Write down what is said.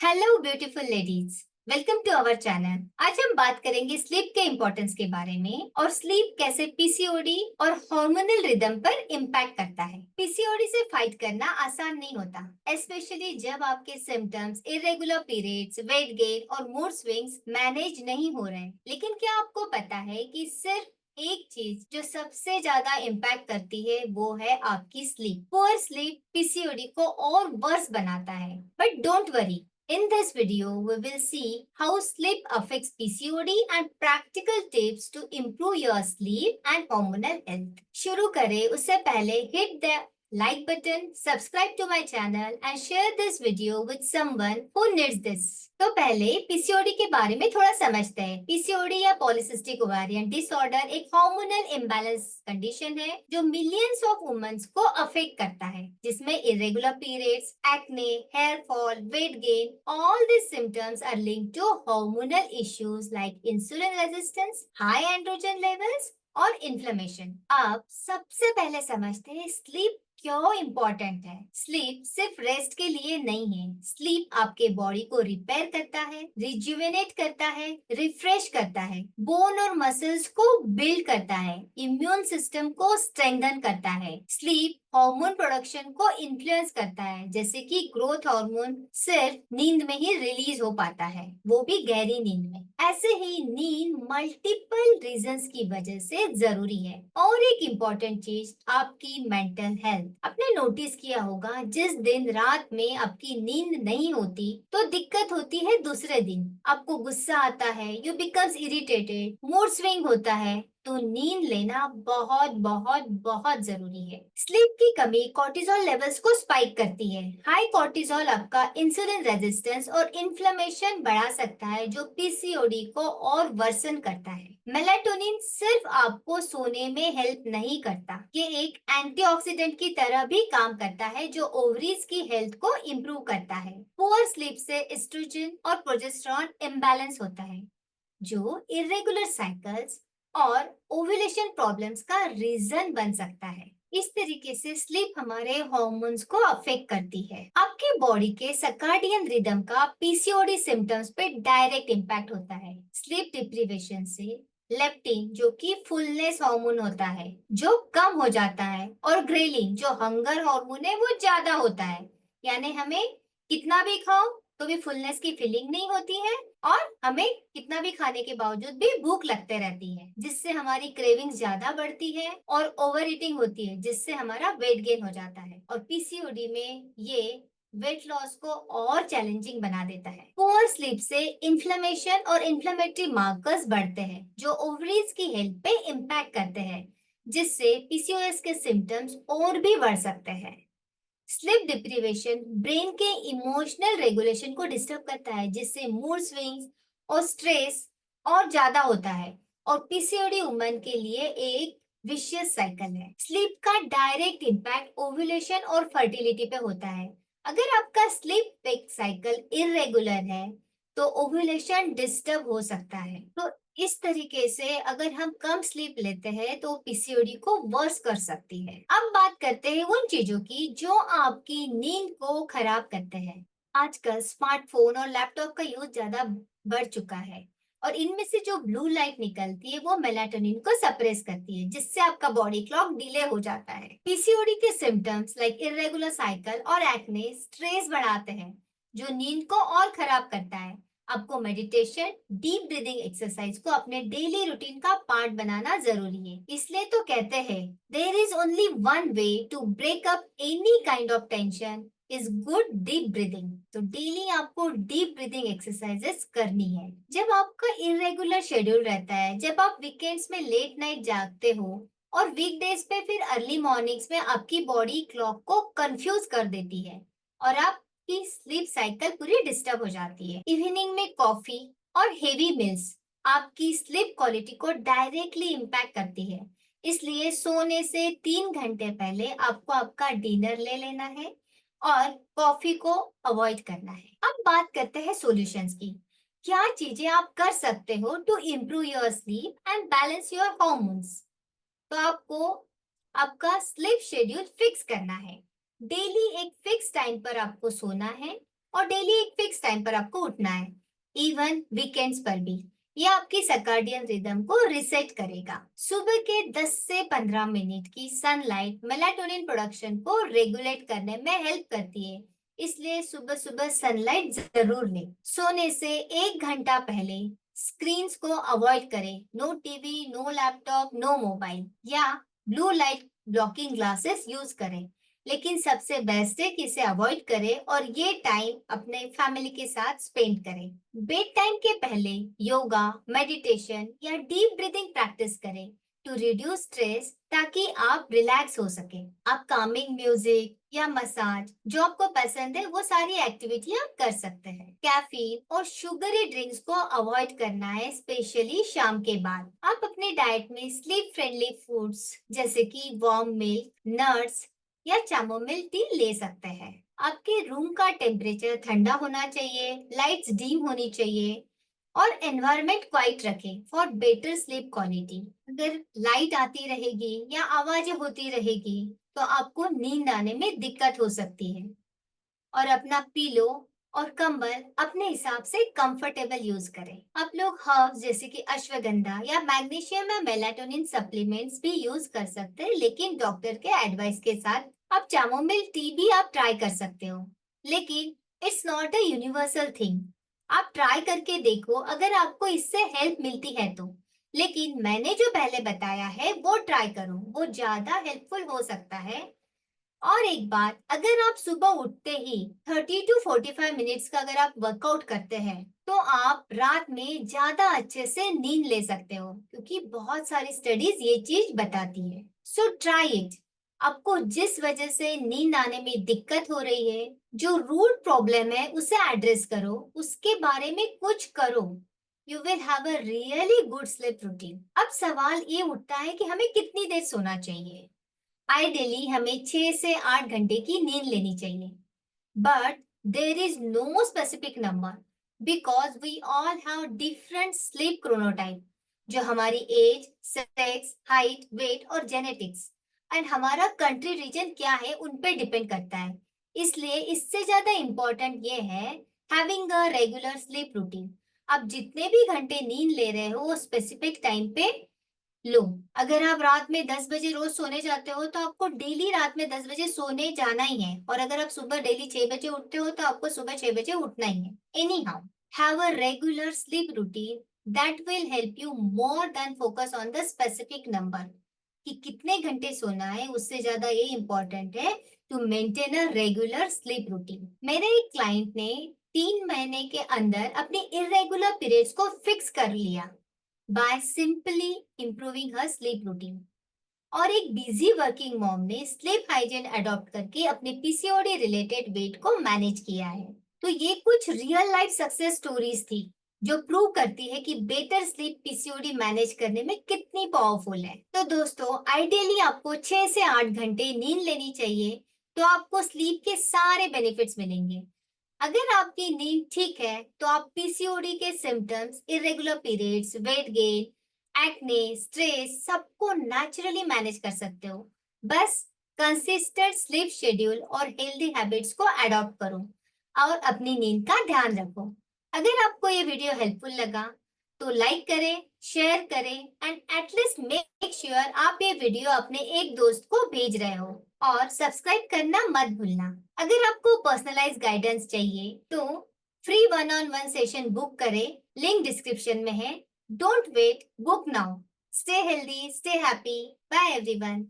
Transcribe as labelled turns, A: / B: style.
A: Hello beautiful ladies, welcome to our channel. आज हम बात करेंगे स्लीप के इम्पोर्टेंस के बारे में और स्लीप कैसे पीसीओडी और हार्मोनल रिदम पर इम्पैक्ट करता है। पीसीओडी से फाइट करना आसान नहीं होता, स्पेशली जब आपके symptoms irregular periods, weight gain और मूड स्विंग्स मैनेज नहीं हो रहे। लेकिन क्या आपको पता है कि सिर्फ एक चीज जो सबसे ज्यादा इम्पैक्ट करती है वो है आपकी स्लीप। पुअर स्लीप पीसीओडी को और वर्स बनाता है। But don't worry, in this video, we will see how sleep affects PCOD and practical tips to improve your sleep and hormonal health. शुरू करें उससे पहले hit the like button, subscribe to my channel and share this video with someone who needs this. तो पहले PCOD के बारे में थोड़ा समझते हैं। पीसीओडी या पॉलिसिस्टिक ओवेरियन डिसऑर्डर एक हार्मोनल इम्बैलेंस कंडीशन है जो मिलियंस ऑफ वुमेन्स को अफेक्ट करता है, जिसमें irregular periods, acne, hair fall, weight gain, all this symptoms are linked to hormonal issues like insulin resistance, high androgen levels और inflammation. अब सबसे पहले समझते हैं स्लीप क्यों इम्पोर्टेंट है। स्लीप सिर्फ रेस्ट के लिए नहीं है। स्लीप आपके बॉडी को रिपेयर करता है, रिजुवेनेट करता है, रिफ्रेश करता है, बोन और मसल्स को बिल्ड करता है, इम्यून सिस्टम को स्ट्रेंथन करता है। स्लीप हार्मोन प्रोडक्शन को इन्फ्लुएंस करता है, जैसे कि ग्रोथ हार्मोन सिर्फ नींद में ही रिलीज हो पाता है, वो भी गहरी नींद में। ऐसे ही नींद मल्टीपल रीजंस की वजह से जरूरी है। और एक इम्पोर्टेंट चीज, आपकी मेंटल हेल्थ। आपने नोटिस किया होगा, जिस दिन रात में आपकी नींद नहीं होती तो दिक्कत होती है दूसरे दिन। आपको गुस्सा आता है, U becomes irritated, mood swing होता है। तो नींद लेना बहुत बहुत बहुत जरूरी है। स्लीप की कमी कॉर्टिसोल लेवल्स को स्पाइक करती है। हाई कॉर्टिसोल आपका इंसुलिन रेजिस्टेंस और इन्फ्लेमेशन बढ़ा सकता है, जो पीसीओडी को और वर्सन करता है। मेलाटोनिन सिर्फ आपको सोने में हेल्प नहीं करता, ये एक एंटीऑक्सीडेंट की तरह भी काम करता है, जो ओवरीज की हेल्थ को इम्प्रूव करता है। पुअर स्लीप से एस्ट्रोजन और प्रोजेस्टेरॉन इम्बैलेंस होता है, जो इरेगुलर साइकिल्स और ओव्यूलेशन प्रॉब्लम्स का रीजन बन सकता है। इस तरीके से स्लीप हमारे हार्मोन्स को अफेक्ट करती है। आपके बॉडी के सर्काडियन रिदम का पीसीओडी सिम्टम्स पे डायरेक्ट इम्पैक्ट होता है। स्लीप डिप्रीवेशन से लेप्टिन, जो कि फुलनेस हार्मोन होता है, जो कम हो जाता है, और ग्रेलिन, जो हंगर हार्मोन है, वो ज्यादा होता है। यानी हमें कितना भी खाओ तो भी फुलनेस की फीलिंग नहीं होती है, और हमें कितना भी खाने के बावजूद भी भूख लगते रहती है, जिससे हमारी क्रेविंग्स ज्यादा बढ़ती है और ओवर ईटिंग होती है, जिससे हमारा वेट गेन हो जाता है। और पीसीओडी में ये वेट लॉस को और चैलेंजिंग बना देता है। पुअर स्लीप से इन्फ्लेमेशन और इन्फ्लेमेटरी मार्कर्स बढ़ते हैं, जो ओवरीज की हेल्थ पे इम्पैक्ट करते हैं, जिससे पीसीओएस के सिम्टम्स और भी बढ़ सकते हैं। स्लीप डिप्रीवेशन ब्रेन के इमोशनल रेगुलेशन को डिस्टर्ब करता है, जिससे मूड स्विंग्स और स्ट्रेस और ज्यादा होता है, और पीसीओडी वुमन के लिए एक विशियस साइकिल है। स्लीप का डायरेक्ट इम्पैक्ट ओव्यूलेशन और फर्टिलिटी पे होता है। अगर आपका स्लीप साइकिल इरेगुलर है तो ओव्यूलेशन डिस्टर्ब हो सकता है। तो इस तरीके से अगर हम कम स्लीप लेते हैं तो पीसीओडी को वर्स कर सकती है। अब बात करते हैं उन चीजों की जो आपकी नींद को खराब करते हैं। आजकल स्मार्टफोन और लैपटॉप का यूज ज्यादा बढ़ चुका है, और इनमें से जो ब्लू लाइट निकलती है वो मेलाटोनिन को सप्रेस करती है, जिससे आपका बॉडी क्लॉक डिले हो जाता है। पीसीओडी के सिम्टम्स लाइक इरेगुलर साइकिल और एक्ने स्ट्रेस बढ़ाते हैं, जो नींद को और खराब करता है। आपको मेडिटेशन, डीप ब्रीदिंग एक्सरसाइज को अपने डेली रूटीन का पार्ट बनाना जरूरी है। इसलिए तो कहते हैं, there is only one way to break up any kind of tension is good deep breathing. तो डेली आपको डीप ब्रीदिंग एक्सरसाइजेस करनी है। जब आपका इरेगुलर शेड्यूल रहता है, जब आप वीकेंड्स में लेट नाइट जागते हो और वीकडेज पे फिर अर्ली मॉर्निंग्स में आपकी बॉडी क्लॉक को कंफ्यूज कर देती है, और आप की स्लीप साइकिल पूरी डिस्टर्ब हो जाती है। इवनिंग में कॉफी और हेवी मिल्स आपकी स्लीप क्वालिटी को डायरेक्टली इम्पैक्ट करती है। इसलिए सोने से 3 घंटे पहले आपको आपका डिनर ले लेना है और कॉफी को अवॉइड करना है। अब बात करते हैं सॉल्यूशंस की। क्या चीजें आप कर सकते हो to improve your sleep and balance your hormones. तो आपको आपका स्लीप शेड्यूल फिक्स करना है। डेली एक फिक्स टाइम पर आपको सोना है, और डेली एक फिक्स टाइम पर आपको उठना है, इवन वीकेंड्स पर भी। ये आपकी सर्काडियन रिदम को रिसेट करेगा। सुबह के 10 से 15 मिनट की सनलाइट मेलाटोनिन प्रोडक्शन को रेगुलेट करने में हेल्प करती है, इसलिए सुबह सुबह सनलाइट जरूर लें। सोने से 1 घंटा पहले स्क्रीन्स को अवॉइड करें। No TV, no laptop, no mobile, या blue light blocking glasses use करें। लेकिन सबसे बेस्ट है कि इसे अवॉइड करें और ये टाइम अपने फैमिली के साथ स्पेंड करें। बेड टाइम के पहले योगा, मेडिटेशन या डीप ब्रीदिंग प्रैक्टिस करें टू रिड्यूस स्ट्रेस, ताकि आप रिलैक्स हो सके। आप कामिंग म्यूजिक या मसाज, जो आपको पसंद है, वो सारी एक्टिविटी आप कर सकते हैं। कैफीन और शुगरी ड्रिंक्स को अवॉइड करना है, स्पेशली शाम के बाद। आप अपनी डाइट में स्लीप फ्रेंडली फूड्स जैसे कि वार्म मिल्क, नट्स या चामोमिल टी ले सकते हैं। आपके रूम का टेम्परेचर ठंडा होना चाहिए, लाइट्स डीम होनी चाहिए और एनवायरनमेंट क्वाइट रखें फॉर बेटर स्लीप क्वालिटी। अगर लाइट आती रहेगी या आवाजें होती रहेगी तो आपको नींद आने में दिक्कत हो सकती है। और अपना पीलो और कंबल अपने हिसाब से कंफर्टेबल यूज करें। आप लोग हर्ब्स जैसे कि अश्वगंधा या मैग्नीशियम या मेलाटोनिन सप्लीमेंट्स भी यूज कर सकते हैं, लेकिन डॉक्टर के एडवाइस के साथ। आप चामोमिल टी भी आप ट्राई कर सकते हो, लेकिन it's not a universal thing. आप ट्राई करके देखो, अगर आपको इससे हेल्प मिलती है तो। लेकिन मैंने जो पहले बताया है वो ट्राई करो, वो ज्यादा हेल्पफुल हो सकता है। और एक बात, अगर आप सुबह उठते ही 30 टू 45 मिनट्स का अगर आप वर्कआउट करते हैं तो आप रात में ज्यादा अच्छे से नींद ले सकते हो, क्योंकि बहुत सारी स्टडीज ये चीज बताती है। So try it. आपको जिस वजह से नींद आने में दिक्कत हो रही है, जो रूट प्रॉब्लम है, उसे एड्रेस करो, उसके बारे में कुछ करो। You will have a really good sleep routine. अब सवाल ये उठता है कि हमें कितनी देर सोना चाहिए। आइडियली हमें 6 से 8 घंटे की नींद लेनी चाहिए, but there is no specific number, because we all have different sleep chronotype, जो हमारी एज, सेक्स, हाइट, वेट और जेनेटिक्स एंड हमारा कंट्री रीजन क्या है उन पे डिपेंड करता है। इसलिए इससे ज्यादा इम्पोर्टेंट ये है having a regular sleep routine. आप जितने भी घंटे नींद ले रहे हो वो स्पेसिफिक टाइम पे लो। अगर आप रात में 10 बजे रोज सोने जाते हो तो आपको डेली रात में 10 बजे सोने जाना ही है, और अगर आप सुबह डेली 6 बजे उठते हो तो आपको सुबह 6 बजे उठना ही है। Any how, have a regular sleep routine that will help you more than focus on the specific number, कि कितने घंटे सोना है। उससे ज्यादा ये इम्पोर्टेंट है to maintain a regular sleep routine. मेरे एक क्लाइंट ने 3 महीने के अंदर अपने इरेगुलर पीरियड्स को फिक्स कर लिया by simply improving her sleep routine। और एक बिजी वर्किंग मॉम ने स्लीप हाइजीन अडॉप्ट करके अपने पीसीओडी रिलेटेड वेट को मैनेज किया है। तो ये कुछ रियल लाइफ सक्सेस स्टोरीज थी जो प्रूव करती है कि बेटर स्लीप पीसीओडी मैनेज करने में कितनी पावरफुल है। तो दोस्तों, आइडियली आपको 6 से 8 घंटे नींद लेनी चाहिए, तो आपको स्लीप के सारे बेनिफिट्स मिलेंगे। अगर आपकी नींद ठीक है तो आप पीसीओडी के symptoms, irregular periods, weight gain, acne, stress सबको नेचुरली मैनेज कर सकते हो। बस कंसिस्टेंट स्लीप शेड्यूल और हेल्दी हैबिट्स को अडॉप्ट करो और अपनी नींद का ध्यान रखो। अगर आपको ये वीडियो हेल्पफुल लगा तो लाइक करें, शेयर करें एंड एटलीस्ट मेक श्योर आप ये वीडियो अपने एक दोस्त को भेज रहे हो, और सब्सक्राइब करना मत भूलना। अगर आपको पर्सनलाइज गाइडेंस चाहिए तो free one on one session book करें, लिंक डिस्क्रिप्शन में है। Don't wait, book now. Stay healthy, stay happy. Bye everyone.